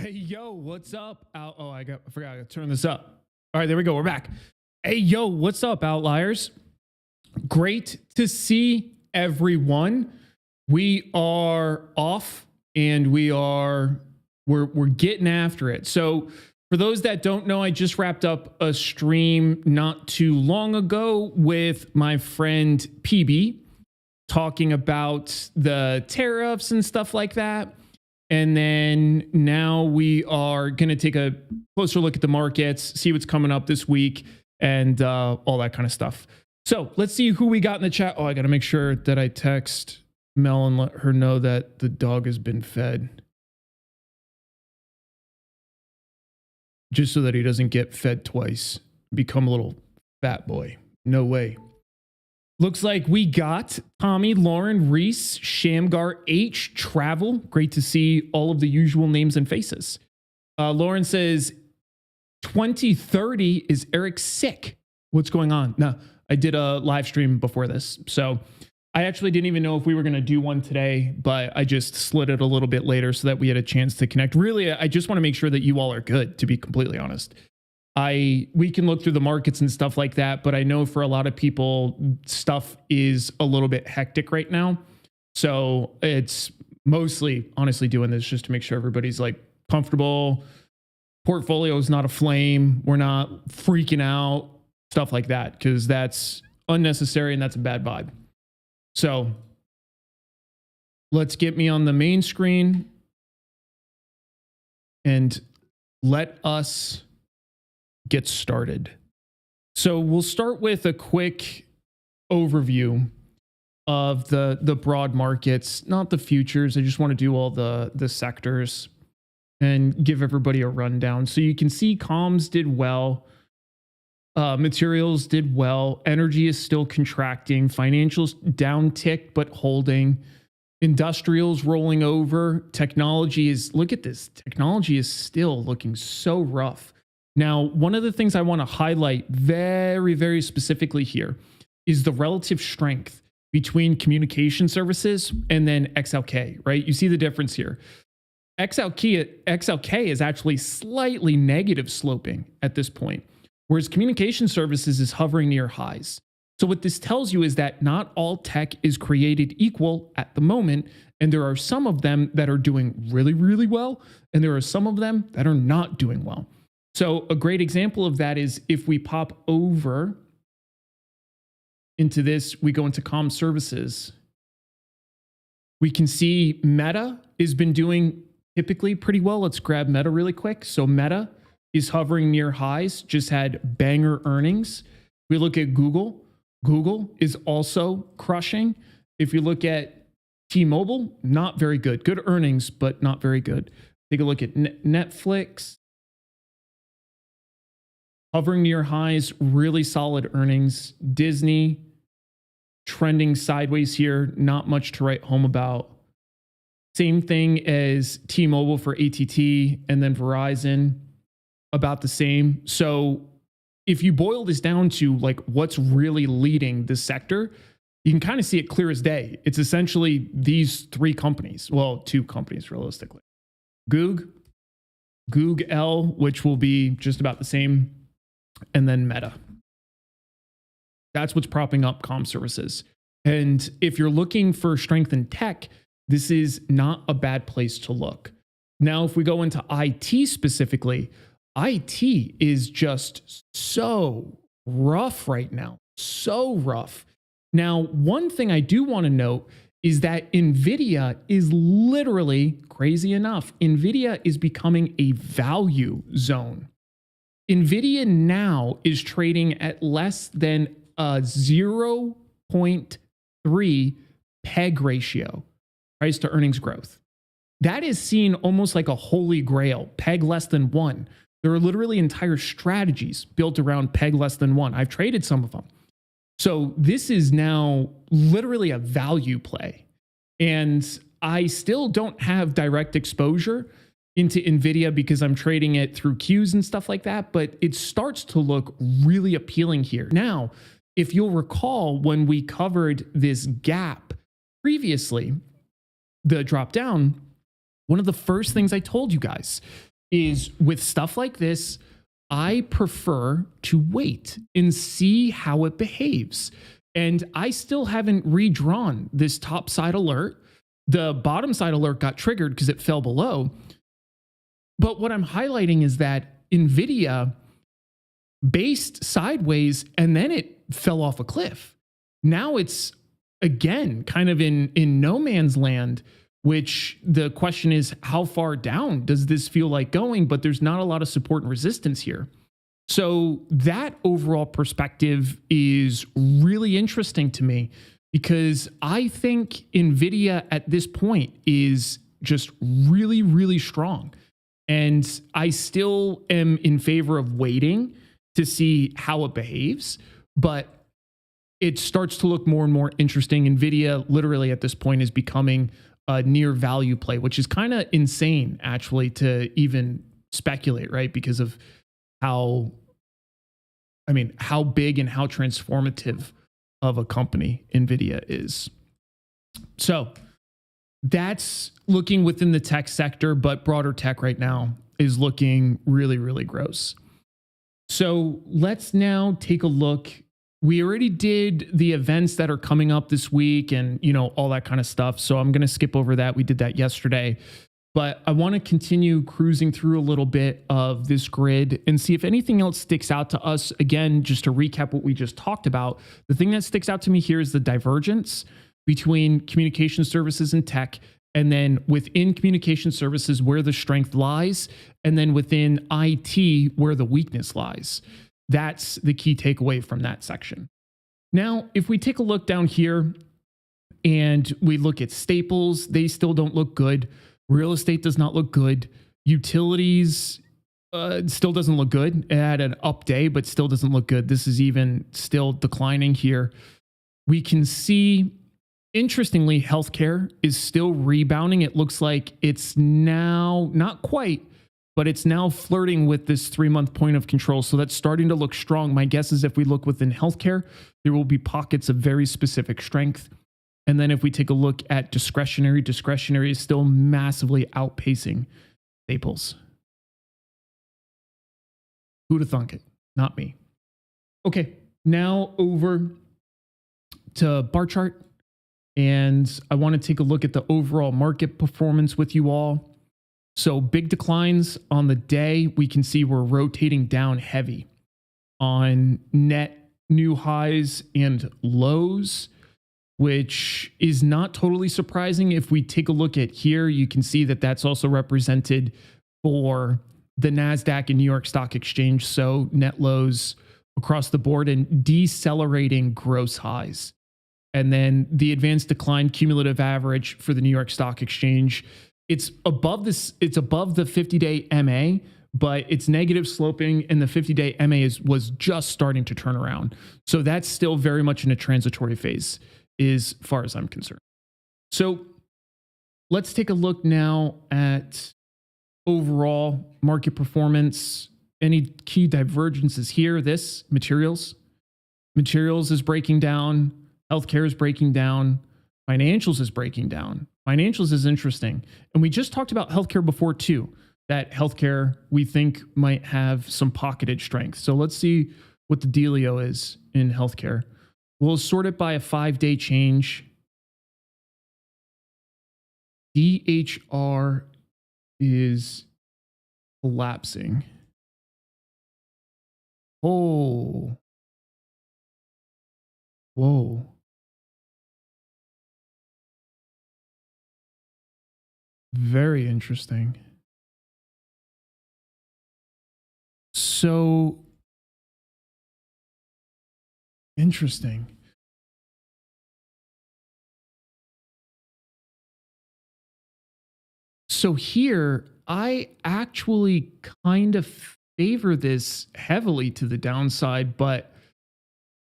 Hey, yo, what's up? Oh, I forgot to turn this up. All right, there we go. We're back. Hey, yo, what's up, Outliers? Great to see everyone. We are off and we're getting after it. So for those that don't know, I just wrapped up a stream not too long ago with my friend PB talking about the tariffs and stuff like that. And then now we are going to take a closer look at the markets, see what's coming up this week, and all that kind of stuff. So let's see who we got in the chat. Oh, I got to make sure that I text Mel and let her know that the dog has been fed. Just so that he doesn't get fed twice. Become a little fat boy. No way. Looks like we got Tommy, Lauren, Reese, Shamgar, H, Travel. Great to see all of the usual names and faces. Lauren says, 2030 is Eric sick. What's going on? No, I did a live stream before this. So I actually didn't even know if we were going to do one today, but I just slid it a little bit later so that we had a chance to connect. Really, I just want to make sure that you all are good, to be completely honest. We can look through the markets and stuff like that, but I know for a lot of people, stuff is a little bit hectic right now. So it's mostly, honestly, doing this just to make sure everybody's like comfortable. Portfolio is not aflame. We're not freaking out, stuff like that, because that's unnecessary and that's a bad vibe. So let's get me on the main screen and let us get started. So we'll start with a quick overview of the broad markets, not the futures. I just want to do all the sectors and give everybody a rundown. So you can see comms did well. Materials did well. Energy is still contracting. Financials down tick, but holding. Industrials rolling over. Technology is, look at this. Technology is still looking so rough. Now, one of the things I want to highlight very, very specifically here is the relative strength between communication services and then XLK, right? You see the difference here. XLK is actually slightly negative sloping at this point, whereas communication services is hovering near highs. So what this tells you is that not all tech is created equal at the moment, and there are some of them that are doing really, really well, and there are some of them that are not doing well. So a great example of that is if we pop over into this, we go into comm services. We can see Meta has been doing typically pretty well. Let's grab Meta really quick. So Meta is hovering near highs, just had banger earnings. We look at Google. Google is also crushing. If you look at T-Mobile, not very good. Good earnings, but not very good. Take a look at Netflix. Hovering near highs, really solid earnings. Disney trending sideways here, not much to write home about. Same thing as T-Mobile for AT&T, and then Verizon, about the same. So if you boil this down to like what's really leading this sector, you can kind of see it clear as day. It's essentially these three companies. Well, two companies realistically. Google, which will be just about the same, and then Meta. That's what's propping up comm services. And if you're looking for strength in tech, this is not a bad place to look. Now, if we go into IT specifically, IT is just so rough right now. So rough. Now, one thing I do want to note is that NVIDIA is literally, crazy enough, NVIDIA is becoming a value zone. NVIDIA now is trading at less than a 0.3 PEG ratio, price to earnings growth. That is seen almost like a holy grail, PEG less than 1. There are literally entire strategies built around PEG less than 1. I've traded some of them. So this is now literally a value play. And I still don't have direct exposure into NVIDIA because I'm trading it through Qs and stuff like that, but it starts to look really appealing here. Now, if you'll recall, when we covered this gap previously, the drop down, one of the first things I told you guys is with stuff like this, I prefer to wait and see how it behaves. And I still haven't redrawn this top side alert. The bottom side alert got triggered because it fell below. But what I'm highlighting is that NVIDIA based sideways and then it fell off a cliff. Now it's again kind of in no man's land, which the question is, how far down does this feel like going? But there's not a lot of support and resistance here. So that overall perspective is really interesting to me because I think NVIDIA at this point is just really, really strong. And I still am in favor of waiting to see how it behaves, but it starts to look more and more interesting. NVIDIA literally at this point is becoming a near value play, which is kind of insane actually to even speculate, right? Because of how big and how transformative of a company NVIDIA is. So that's looking within the tech sector, but broader tech right now is looking really, really gross. So let's now take a look. We already did the events that are coming up this week and, all that kind of stuff. So I'm going to skip over that. We did that yesterday, but I want to continue cruising through a little bit of this grid and see if anything else sticks out to us. Again, just to recap what we just talked about, the thing that sticks out to me here is the divergence between communication services and tech, and then within communication services where the strength lies, and then within IT where the weakness lies. That's the key takeaway from that section. Now, if we take a look down here and we look at staples, they still don't look good. Real estate does not look good. Utilities still doesn't look good. It had an up day, but still doesn't look good. This is even still declining here. We can see, interestingly, healthcare is still rebounding. It looks like it's now, not quite, but it's now flirting with this 3-month point of control. So that's starting to look strong. My guess is if we look within healthcare, there will be pockets of very specific strength. And then if we take a look at discretionary is still massively outpacing staples. Who'd have thunk it? Not me. Okay, now over to bar chart. And I want to take a look at the overall market performance with you all. So big declines on the day. We can see we're rotating down heavy on net new highs and lows, which is not totally surprising. If we take a look at here, you can see that that's also represented for the NASDAQ and New York Stock Exchange. So net lows across the board and decelerating gross highs. And then the advanced decline cumulative average for the New York Stock Exchange, it's above this, it's above the 50-day MA, but it's negative sloping, and the 50-day MA was just starting to turn around. So that's still very much in a transitory phase as far as I'm concerned. So let's take a look now at overall market performance. Any key divergences here? This materials is breaking down. Healthcare is breaking down. Financials is breaking down. Financials is interesting. And we just talked about healthcare before too, that healthcare we think might have some pocketed strength. So let's see what the dealio is in healthcare. We'll sort it by a 5-day change. DHR is collapsing. Oh. Whoa. Very interesting. So interesting. So here, I actually kind of favor this heavily to the downside, but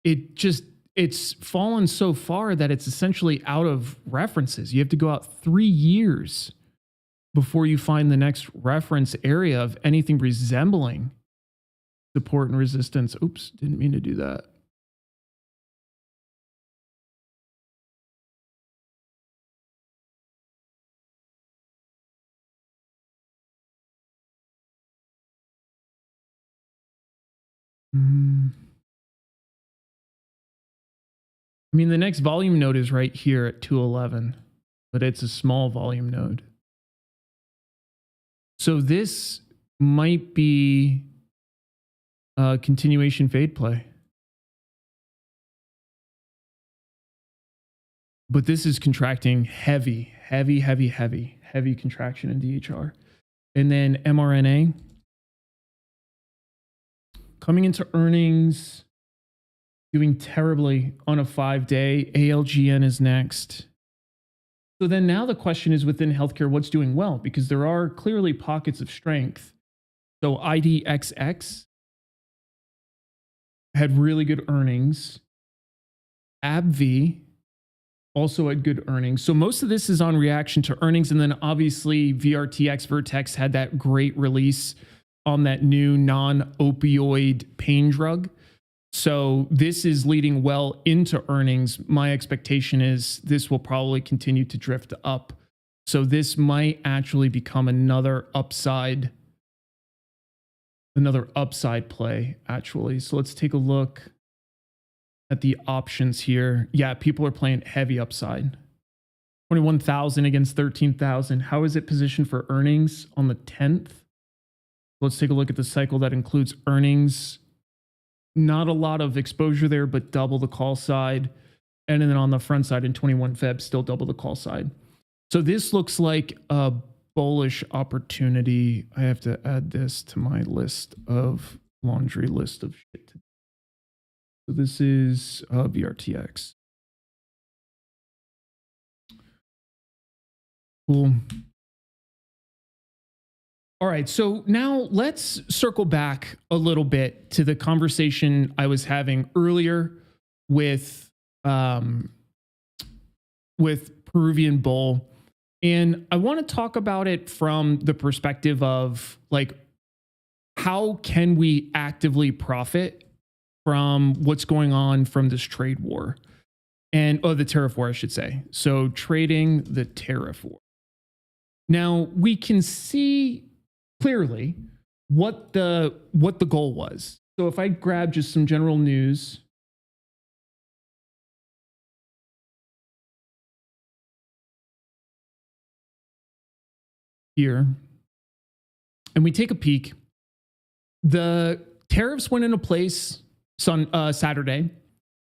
it's fallen so far that it's essentially out of references. You have to go out 3 years before you find the next reference area of anything resembling support and resistance. Oops, didn't mean to do that. I mean, the next volume node is right here at 211, but it's a small volume node. So this might be a continuation fade play. But this is contracting heavy contraction in DHR. And then mRNA coming into earnings, doing terribly on a 5-day. ALGN is next. So then now the question is within healthcare, what's doing well? Because there are clearly pockets of strength. So IDXX had really good earnings. AbbVie also had good earnings. So most of this is on reaction to earnings. And then obviously VRTX Vertex had that great release on that new non-opioid pain drug. So this is leading well into earnings. My expectation is this will probably continue to drift up. So this might actually become another upside play, actually. So let's take a look at the options here. Yeah, people are playing heavy upside. 21,000 against 13,000. How is it positioned for earnings on the 10th? Let's take a look at the cycle that includes earnings. Not a lot of exposure there, but double the call side. And then on the front side in 21 Feb, still double the call side. So this looks like a bullish opportunity. I have to add this to my laundry list of shit. So this is VRTX. Cool. All right, so now let's circle back a little bit to the conversation I was having earlier with Peruvian Bull. And I want to talk about it from the perspective of like, how can we actively profit from what's going on from this trade war and the tariff war, I should say. So trading the tariff war. Now we can see clearly what the goal was. So if I grab just some general news, here, and we take a peek, the tariffs went into place Saturday.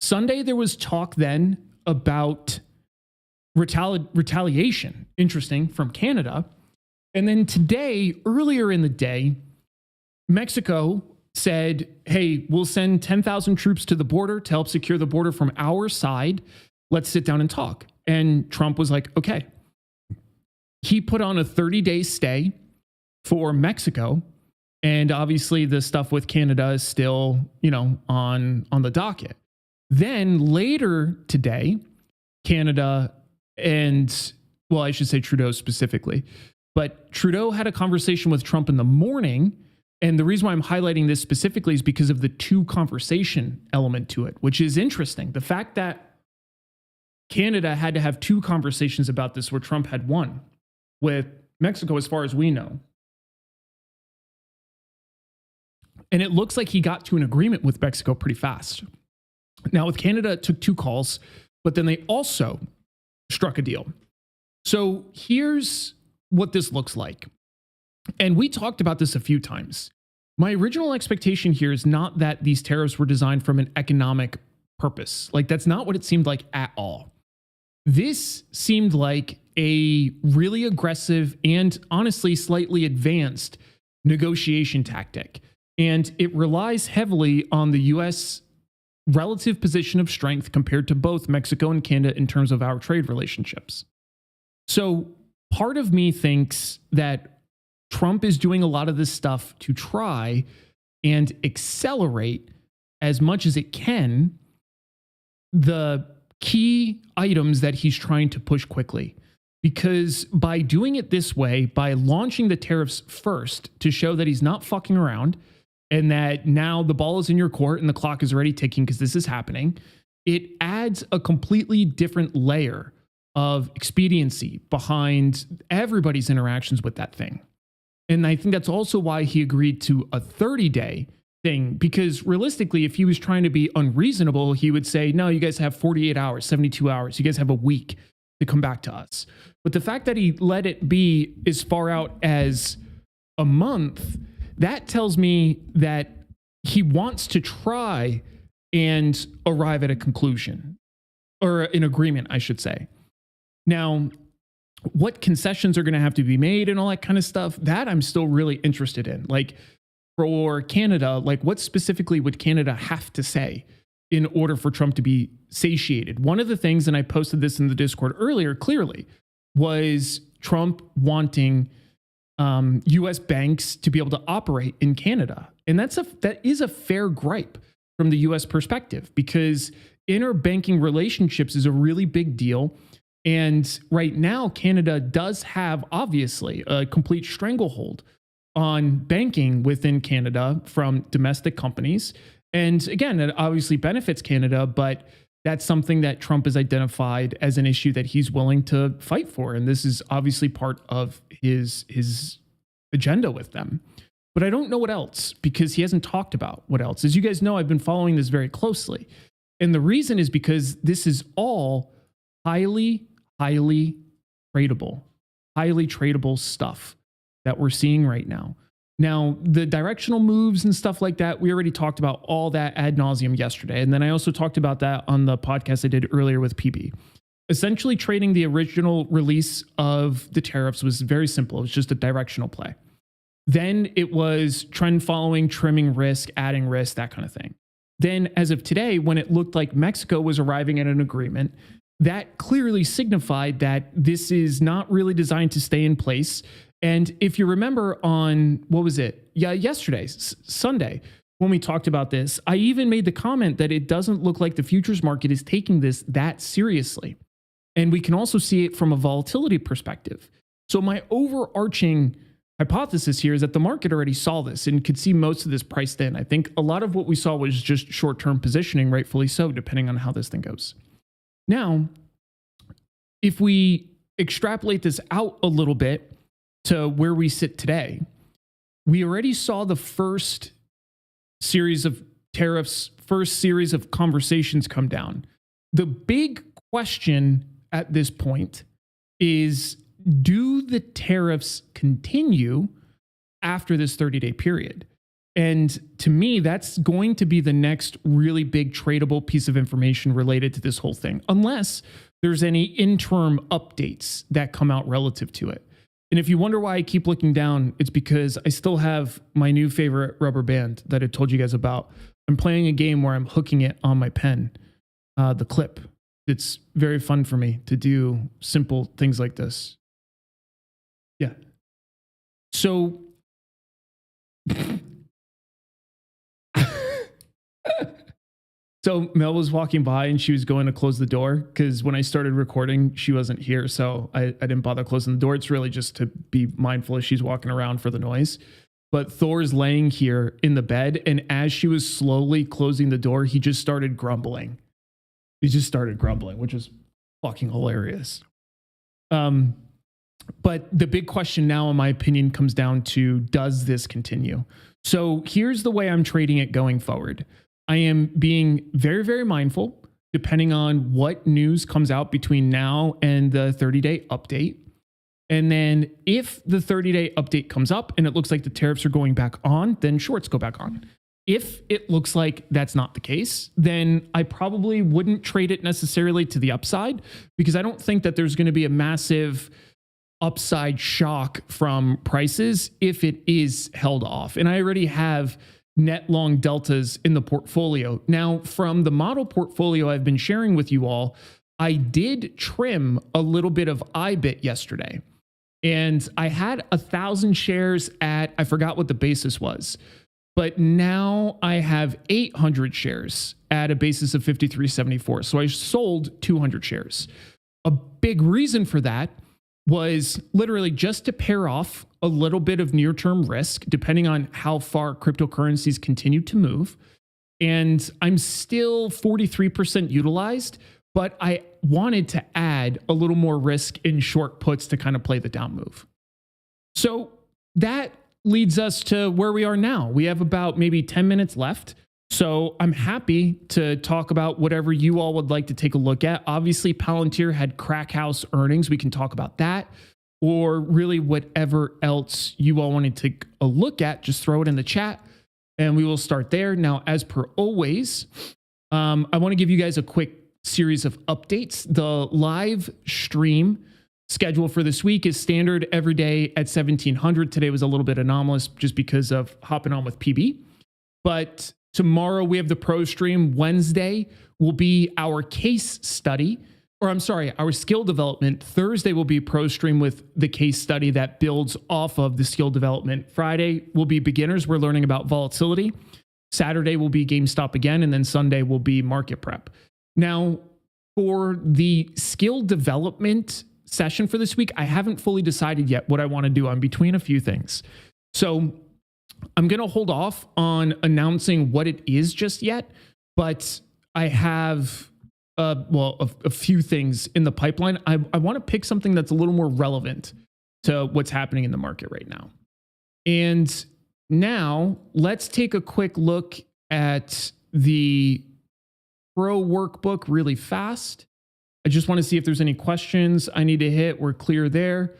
Sunday, there was talk then about retaliation, interesting, from Canada. And then today, earlier in the day, Mexico said, hey, we'll send 10,000 troops to the border to help secure the border from our side. Let's sit down and talk. And Trump was like, okay. He put on a 30-day stay for Mexico. And obviously the stuff with Canada is still, on the docket. Then later today, Canada and, well, I should say Trudeau specifically, but Trudeau had a conversation with Trump in the morning. And the reason why I'm highlighting this specifically is because of the two conversation element to it, which is interesting. The fact that Canada had to have two conversations about this where Trump had one with Mexico, as far as we know. And it looks like he got to an agreement with Mexico pretty fast. Now with Canada, it took two calls, but then they also struck a deal. So here's what this looks like. And we talked about this a few times. My original expectation here is not that these tariffs were designed from an economic purpose. Like, that's not what it seemed like at all. This seemed like a really aggressive and honestly slightly advanced negotiation tactic. And it relies heavily on the U.S. relative position of strength compared to both Mexico and Canada in terms of our trade relationships. So part of me thinks that Trump is doing a lot of this stuff to try and accelerate as much as it can the key items that he's trying to push quickly. Because by doing it this way, by launching the tariffs first to show that he's not fucking around and that now the ball is in your court and the clock is already ticking because this is happening, it adds a completely different layer of expediency behind everybody's interactions with that thing. And I think that's also why he agreed to a 30-day thing, because realistically, if he was trying to be unreasonable, he would say, no, you guys have 48 hours, 72 hours. You guys have a week to come back to us. But the fact that he let it be as far out as a month, that tells me that he wants to try and arrive at a conclusion, or an agreement, I should say. Now, what concessions are going to have to be made and all that kind of stuff, that I'm still really interested in. Like for Canada, like what specifically would Canada have to say in order for Trump to be satiated? One of the things, and I posted this in the Discord earlier, clearly, was Trump wanting US banks to be able to operate in Canada. And that is a fair gripe from the US perspective, because interbanking relationships is a really big deal. And right now, Canada does have, obviously, a complete stranglehold on banking within Canada from domestic companies. And again, it obviously benefits Canada, but that's something that Trump has identified as an issue that he's willing to fight for. And this is obviously part of his agenda with them. But I don't know what else, because he hasn't talked about what else. As you guys know, I've been following this very closely. And the reason is because this is all highly tradable stuff that we're seeing right now. Now, the directional moves and stuff like that, we already talked about all that ad nauseum yesterday. And then I also talked about that on the podcast I did earlier with PB. Essentially, trading the original release of the tariffs was very simple. It was just a directional play. Then it was trend following, trimming risk, adding risk, that kind of thing. Then as of today, when it looked like Mexico was arriving at an agreement, that clearly signified that this is not really designed to stay in place. And if you remember on, what was it? Yeah, yesterday, Sunday, when we talked about this, I even made the comment that it doesn't look like the futures market is taking this that seriously. And we can also see it from a volatility perspective. So my overarching hypothesis here is that the market already saw this and could see most of this priced in. I think a lot of what we saw was just short-term positioning, rightfully so, depending on how this thing goes. Now, if we extrapolate this out a little bit to where we sit today, we already saw the first series of tariffs, first series of conversations come down. The big question at this point is, do the tariffs continue after this 30-day period? And to me, that's going to be the next really big tradable piece of information related to this whole thing, unless there's any interim updates that come out relative to it. And if you wonder why I keep looking down, it's because I still have my new favorite rubber band that I told you guys about. I'm playing a game where I'm hooking it on my pen, the clip. It's very fun for me to do simple things like this. Yeah. So So Mel was walking by and she was going to close the door, because when I started recording, she wasn't here. So I didn't bother closing the door. It's really just to be mindful as she's walking around for the noise. But Thor's laying here in the bed. And as she was slowly closing the door, he just started grumbling. He just started grumbling, which is fucking hilarious. But the big question now, in my opinion, comes down to, does this continue? So here's the way I'm trading it going forward. I am being very, very mindful, depending on what news comes out between now and the 30-day update. And then if the 30-day update comes up and it looks like the tariffs are going back on, then shorts go back on. If it looks like that's not the case, then I probably wouldn't trade it necessarily to the upside, because I don't think that there's going to be a massive upside shock from prices if it is held off. And I already have net long deltas in the portfolio. Now, from the model portfolio I've been sharing with you all, I did trim a little bit of IBIT yesterday. And I had 1,000 shares at, I forgot what the basis was, but now I have 800 shares at a basis of 53.74. So I sold 200 shares. A big reason for that was literally just to pair off a little bit of near-term risk, depending on how far cryptocurrencies continue to move. And I'm still 43% utilized, but I wanted to add a little more risk in short puts to kind of play the down move. So that leads us to where we are now. We have about maybe 10 minutes left. So I'm happy to talk about whatever you all would like to take a look at. Obviously, Palantir had crack house earnings. We can talk about that, or really whatever else you all want to take a look at. Just throw it in the chat and we will start there. Now, as per always, I want to give you guys a quick series of updates. The live stream schedule for this week is standard every day at 1700. Today was a little bit anomalous just because of hopping on with PB. But tomorrow we have the pro stream. Wednesday will be our case study, or I'm sorry, our skill development. Thursday will be pro stream with the case study that builds off of the skill development. Friday will be beginners. We're learning about volatility. Saturday will be GameStop again, and then Sunday will be market prep. Now, for the skill development session for this week, I haven't fully decided yet what I want to do. I'm between a few things. So I'm going to hold off on announcing what it is just yet, but I have a few things in the pipeline. I want to pick something that's a little more relevant to what's happening in the market right now. And now let's take a quick look at the Pro workbook really fast. I just want to see if there's any questions I need to hit. We're clear there,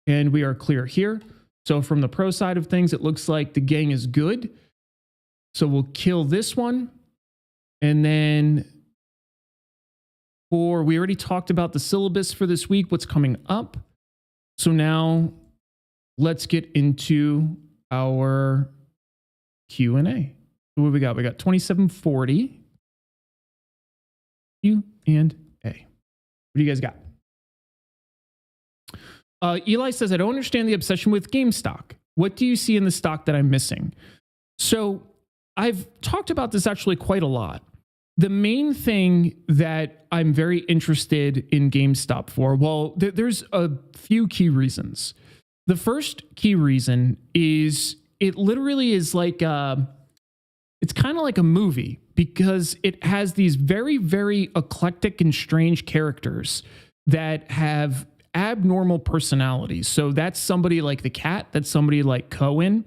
and we are clear here. So from the pro side of things, it looks like the gang is good. So we'll kill this one. And then we already talked about the syllabus for this week, what's coming up. So now let's get into our Q&A. So what we got? We got 2740 Q&A. What do you guys got? Eli says, I don't understand the obsession with GameStop. What do you see in the stock that I'm missing? So I've talked about this actually quite a lot. The main thing that I'm very interested in GameStop for, well, there's a few key reasons. The first key reason is it literally is like, it's kind of like a movie because it has these very, very eclectic and strange characters that have abnormal personalities. So that's somebody like the cat, that's somebody like Cohen.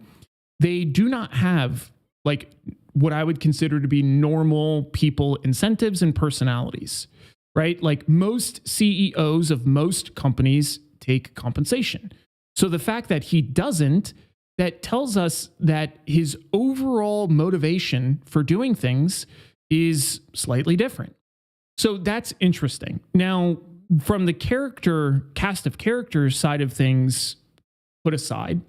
They do not have like what I would consider to be normal people incentives and personalities, right? Like most CEOs of most companies take compensation. So the fact that he doesn't, that tells us that his overall motivation for doing things is slightly different. So that's interesting. Now, from the cast of characters side of things put aside,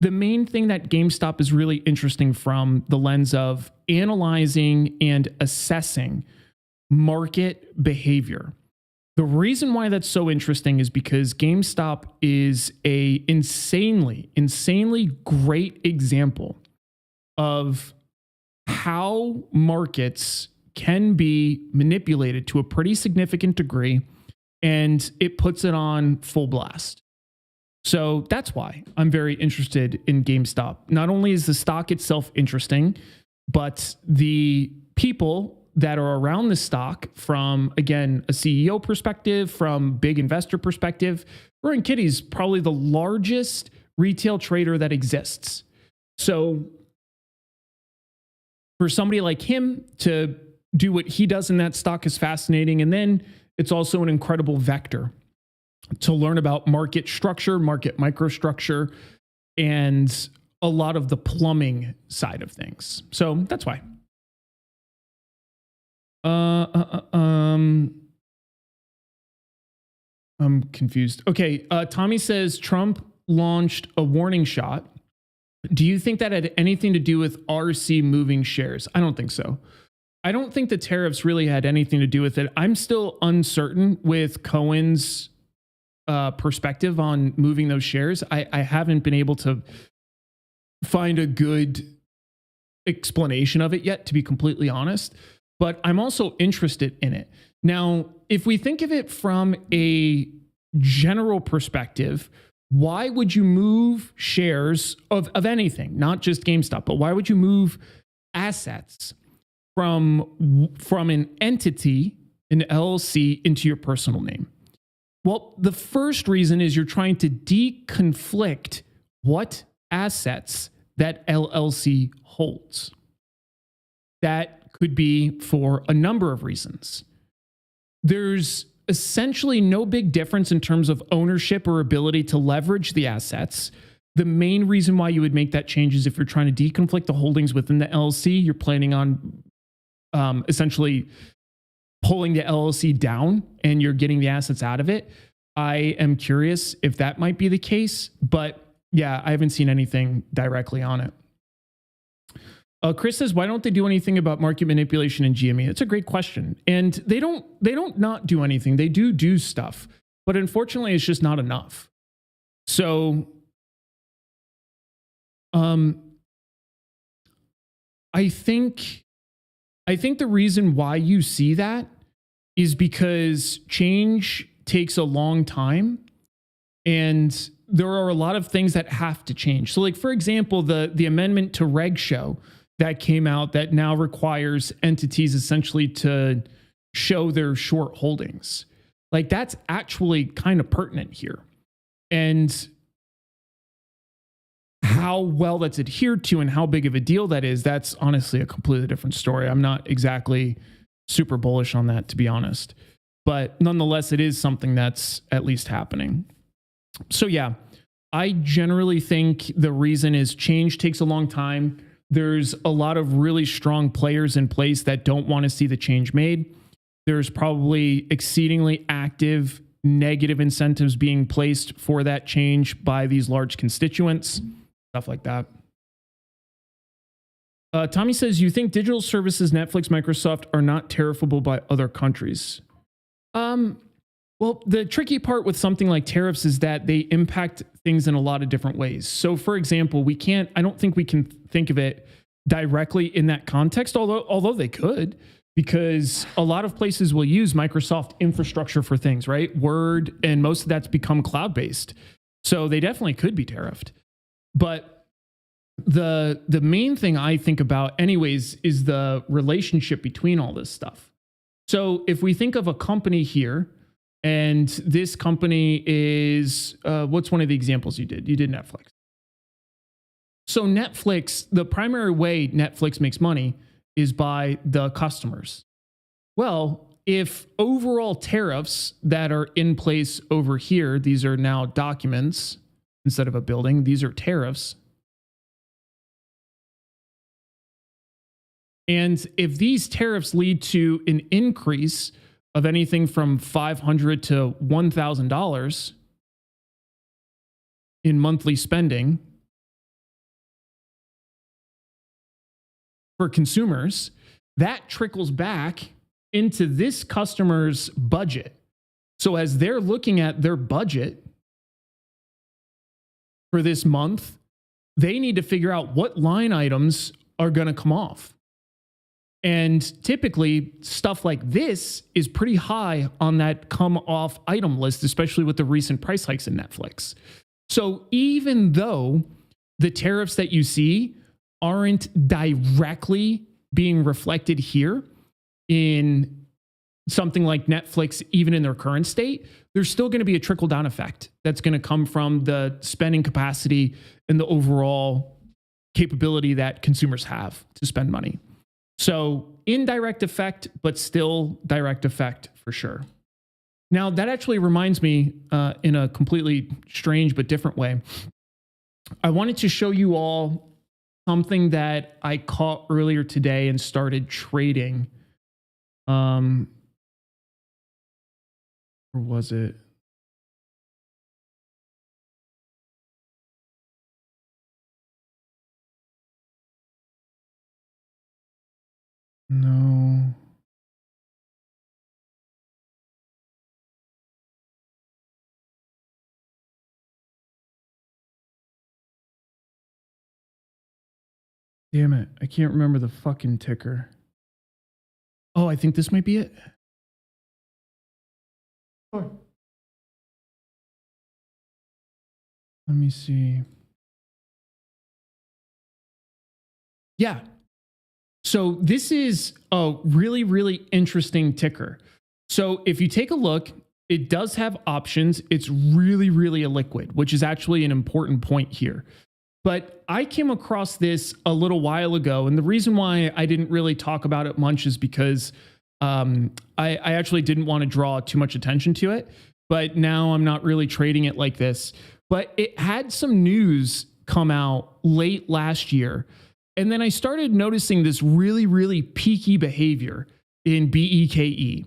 the main thing that GameStop is really interesting from the lens of analyzing and assessing market behavior. The reason why that's so interesting is because GameStop is a insanely great example of how markets can be manipulated to a pretty significant degree, and it puts it on full blast. So that's why I'm very interested in GameStop. Not only is the stock itself interesting, but the people that are around the stock from, again, a CEO perspective, from big investor perspective. Rowan Kitty's probably the largest retail trader that exists. So for somebody like him to do what he does in that stock is fascinating. And then it's also an incredible vector to learn about market structure, market microstructure, and a lot of the plumbing side of things. So that's why. I'm confused. Okay. Tommy says Trump launched a warning shot. Do you think that had anything to do with RC moving shares? I don't think so. I don't think the tariffs really had anything to do with it. I'm still uncertain with Cohen's perspective on moving those shares. I haven't been able to find a good explanation of it yet, to be completely honest. But I'm also interested in it. Now, if we think of it from a general perspective, why would you move shares of anything, not just GameStop, but why would you move assets from an entity, an LLC, into your personal name? Well, the first reason is you're trying to deconflict what assets that LLC holds. That could be for a number of reasons. There's essentially no big difference in terms of ownership or ability to leverage the assets. The main reason why you would make that change is if you're trying to deconflict the holdings within the LLC, you're planning on essentially pulling the LLC down and you're getting the assets out of it. I am curious if that might be the case, but yeah, I haven't seen anything directly on it. Chris says, why don't they do anything about market manipulation in GME? It's a great question. And they don't not do anything. They do stuff, but unfortunately it's just not enough. So I think the reason why you see that is because change takes a long time and there are a lot of things that have to change. So like, for example, the amendment to Reg Show that came out that now requires entities essentially to show their short holdings. Like that's actually kind of pertinent here. And how well that's adhered to and how big of a deal that is, that's honestly a completely different story. I'm not exactly super bullish on that, to be honest. But nonetheless, it is something that's at least happening. So yeah, I generally think the reason is change takes a long time. There's a lot of really strong players in place that don't want to see the change made. There's probably exceedingly active negative incentives being placed for that change by these large constituents, stuff like that. Tommy says, you think digital services, Netflix, Microsoft are not tariffable by other countries? Well, the tricky part with something like tariffs is that they impact things in a lot of different ways. So for example, I don't think we can think of it directly in that context, although they could, because a lot of places will use Microsoft infrastructure for things, right? Word, and most of that's become cloud-based. So they definitely could be tariffed. But the main thing I think about anyways is the relationship between all this stuff. So if we think of a company here, and this company is, what's one of the examples you did? You did Netflix. So Netflix, the primary way Netflix makes money is by the customers. Well, if overall tariffs that are in place over here, these are now documents instead of a building, these are tariffs. And if these tariffs lead to an increase of anything from $500 to $1,000 in monthly spending for consumers, that trickles back into this customer's budget. So as they're looking at their budget for this month, they need to figure out what line items are going to come off. And typically stuff like this is pretty high on that come off item list, especially with the recent price hikes in Netflix. So even though the tariffs that you see aren't directly being reflected here in something like Netflix, even in their current state, there's still going to be a trickle down effect that's going to come from the spending capacity and the overall capability that consumers have to spend money. So indirect effect, but still direct effect for sure. Now that actually reminds me in a completely strange but different way. I wanted to show you all something that I caught earlier today and started trading. Or was it? No. Damn it. I can't remember the fucking ticker. Oh, I think this might be it. Oh. Let me see. Yeah. So this is a really, really interesting ticker. So if you take a look, it does have options. It's really, really illiquid, which is actually an important point here. But I came across this a little while ago. And the reason why I didn't really talk about it much is because I actually didn't want to draw too much attention to it. But now I'm not really trading it like this. But it had some news come out late last year. And then I started noticing this really, really peaky behavior in BEKE.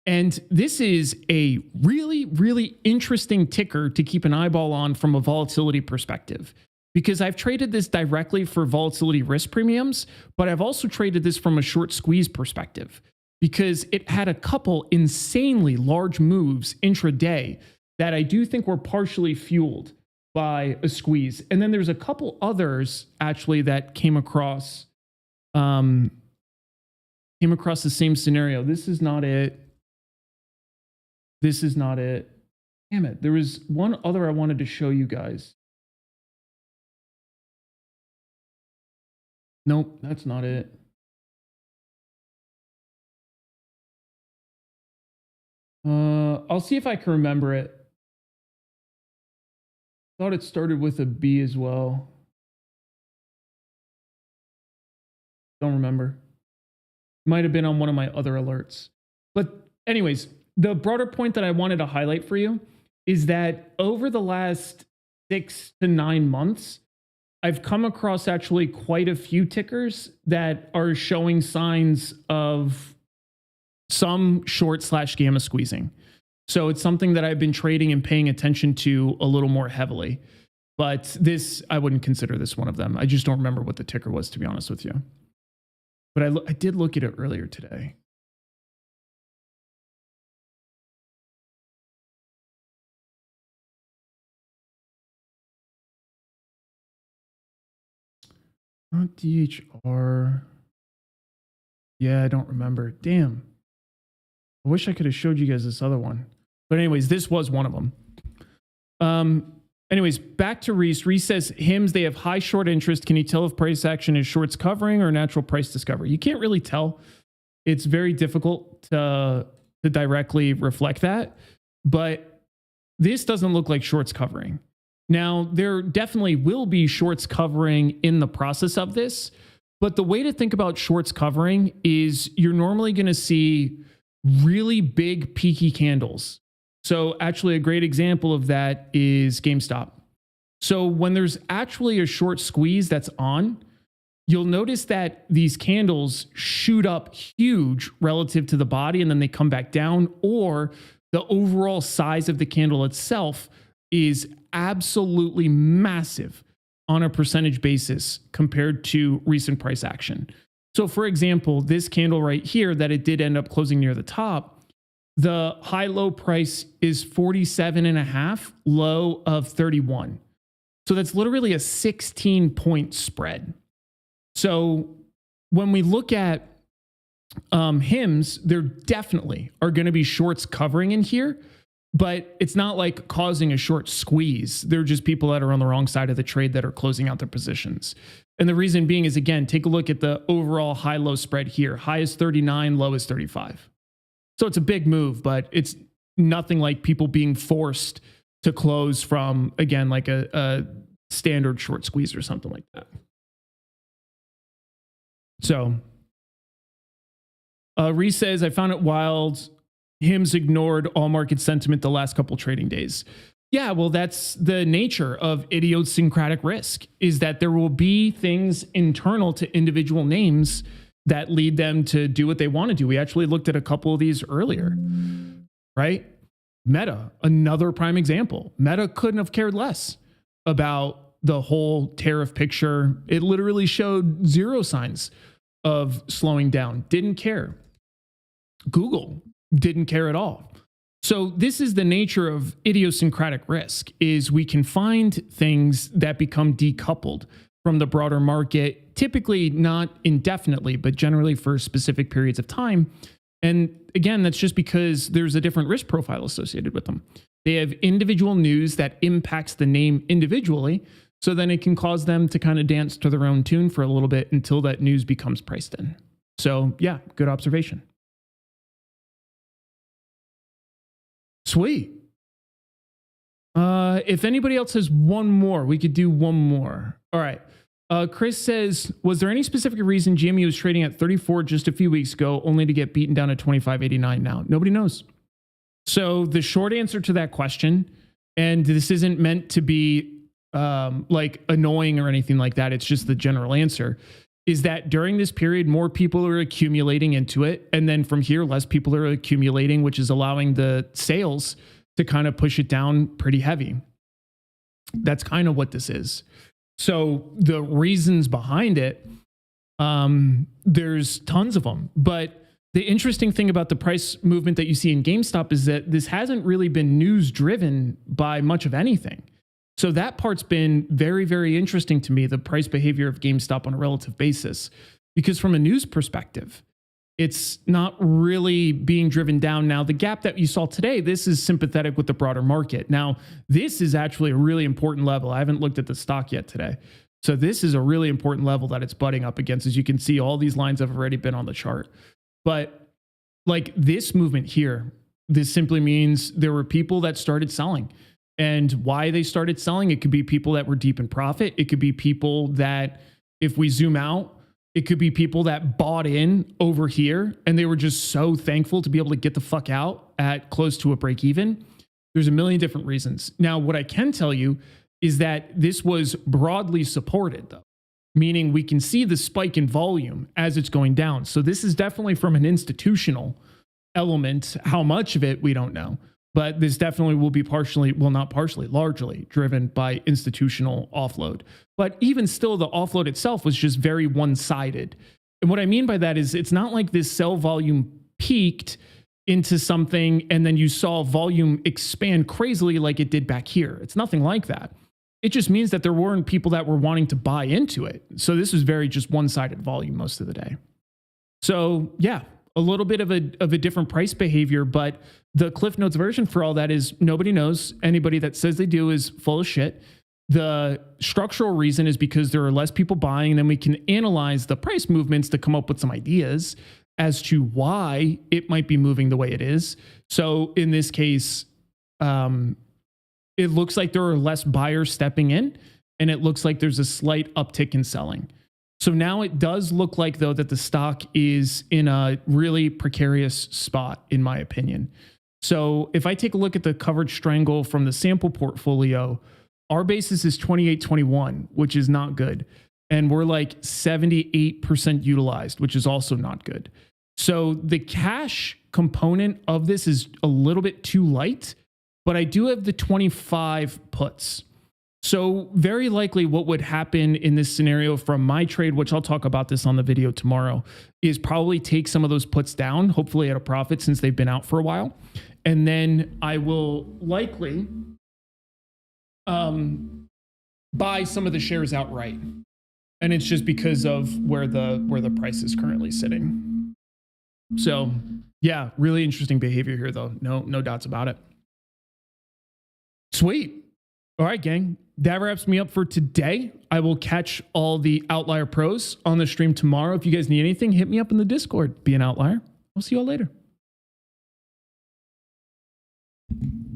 And this is a really, really interesting ticker to keep an eyeball on from a volatility perspective, because I've traded this directly for volatility risk premiums, but I've also traded this from a short squeeze perspective because it had a couple insanely large moves intraday that I do think were partially fueled by a squeeze. And then there's a couple others actually that came across the same scenario. This is not it. This is not it. Damn it. There was one other I wanted to show you guys. Nope, that's not it. I'll see if I can remember it. Thought it started with a B as well. Don't remember. Might have been on one of my other alerts. But anyways, the broader point that I wanted to highlight for you is that over the last 6 to 9 months, I've come across actually quite a few tickers that are showing signs of some short/gamma squeezing. So it's something that I've been trading and paying attention to a little more heavily. But this, I wouldn't consider this one of them. I just don't remember what the ticker was, to be honest with you. But I did look at it earlier today. Not DHR. Yeah, I don't remember. Damn. I wish I could have showed you guys this other one. But anyways, this was one of them. Anyways, back to Reese. Reese says, HIMS, they have high short interest. Can you tell if price action is shorts covering or natural price discovery? You can't really tell. It's very difficult to directly reflect that. But this doesn't look like shorts covering. Now, there definitely will be shorts covering in the process of this. But the way to think about shorts covering is you're normally going to see really big peaky candles. So actually a great example of that is GameStop. So when there's actually a short squeeze that's on, you'll notice that these candles shoot up huge relative to the body and then they come back down, or the overall size of the candle itself is absolutely massive on a percentage basis compared to recent price action. So for example, this candle right here that it did end up closing near the top, the high-low price is 47.5, low of 31. So that's literally a 16-point spread. So when we look at HIMS, there definitely are going to be shorts covering in here, but it's not like causing a short squeeze. They're just people that are on the wrong side of the trade that are closing out their positions. And the reason being is, again, take a look at the overall high-low spread here. High is 39, low is 35. So it's a big move, but it's nothing like people being forced to close from, again, like a standard short squeeze or something like that. So Reese says, I found it wild. HIMS ignored all market sentiment the last couple trading days. Yeah, well, that's the nature of idiosyncratic risk, is that there will be things internal to individual names that lead them to do what they want to do. We actually looked at a couple of these earlier, right? Meta, another prime example. Meta couldn't have cared less about the whole tariff picture. It literally showed zero signs of slowing down. Didn't care. Google didn't care at all. So this is the nature of idiosyncratic risk, is we can find things that become decoupled from the broader market, typically not indefinitely, but generally for specific periods of time. And again, that's just because there's a different risk profile associated with them. They have individual news that impacts the name individually, so then it can cause them to kind of dance to their own tune for a little bit until that news becomes priced in. So yeah, good observation. Sweet. If anybody else has one more, we could do one more. All right. Chris says, was there any specific reason GME was trading at 34 just a few weeks ago, only to get beaten down to 25.89 now? Nobody knows. So the short answer to that question, and this isn't meant to be like annoying or anything like that, it's just the general answer, is that during this period, more people are accumulating into it. And then from here, less people are accumulating, which is allowing the sales to kind of push it down pretty heavy. That's kind of what this is. So the reasons behind it, there's tons of them. But the interesting thing about the price movement that you see in GameStop is that this hasn't really been news driven by much of anything. So that part's been very, very interesting to me, the price behavior of GameStop on a relative basis, because from a news perspective, it's not really being driven down. Now, the gap that you saw today, this is sympathetic with the broader market. Now, this is actually a really important level. I haven't looked at the stock yet today. So this is a really important level that it's butting up against. As you can see, all these lines have already been on the chart. But like this movement here, this simply means there were people that started selling. And why they started selling, it could be people that were deep in profit. It could be people that, if we zoom out, it could be people that bought in over here and they were just so thankful to be able to get the fuck out at close to a break even. There's a million different reasons. Now, what I can tell you is that this was broadly supported, though, meaning we can see the spike in volume as it's going down. So this is definitely from an institutional element. How much of it, we don't know. But this definitely will be partially, well, not partially, largely driven by institutional offload. But even still, the offload itself was just very one-sided. And what I mean by that is it's not like this sell volume peaked into something and then you saw volume expand crazily like it did back here. It's nothing like that. It just means that there weren't people that were wanting to buy into it. So this was very just one-sided volume most of the day. So yeah, a little bit of a different price behavior, but the Cliff Notes version for all that is nobody knows. Anybody that says they do is full of shit. The structural reason is because there are less people buying, and then we can analyze the price movements to come up with some ideas as to why it might be moving the way it is. So in this case, it looks like there are less buyers stepping in, and it looks like there's a slight uptick in selling. So now it does look like, though, that the stock is in a really precarious spot, in my opinion. So if I take a look at the coverage strangle from the sample portfolio, our basis is 28.21, which is not good. And we're like 78% utilized, which is also not good. So the cash component of this is a little bit too light, but I do have the 25 puts. So very likely what would happen in this scenario from my trade, which I'll talk about this on the video tomorrow, is probably take some of those puts down, hopefully at a profit since they've been out for a while. And then I will likely buy some of the shares outright. And it's just because of where the price is currently sitting. So yeah, really interesting behavior here though. No doubts about it. Sweet. All right, gang. That wraps me up for today. I will catch all the Outlier pros on the stream tomorrow. If you guys need anything, hit me up in the Discord. Be an Outlier. I'll see you all later.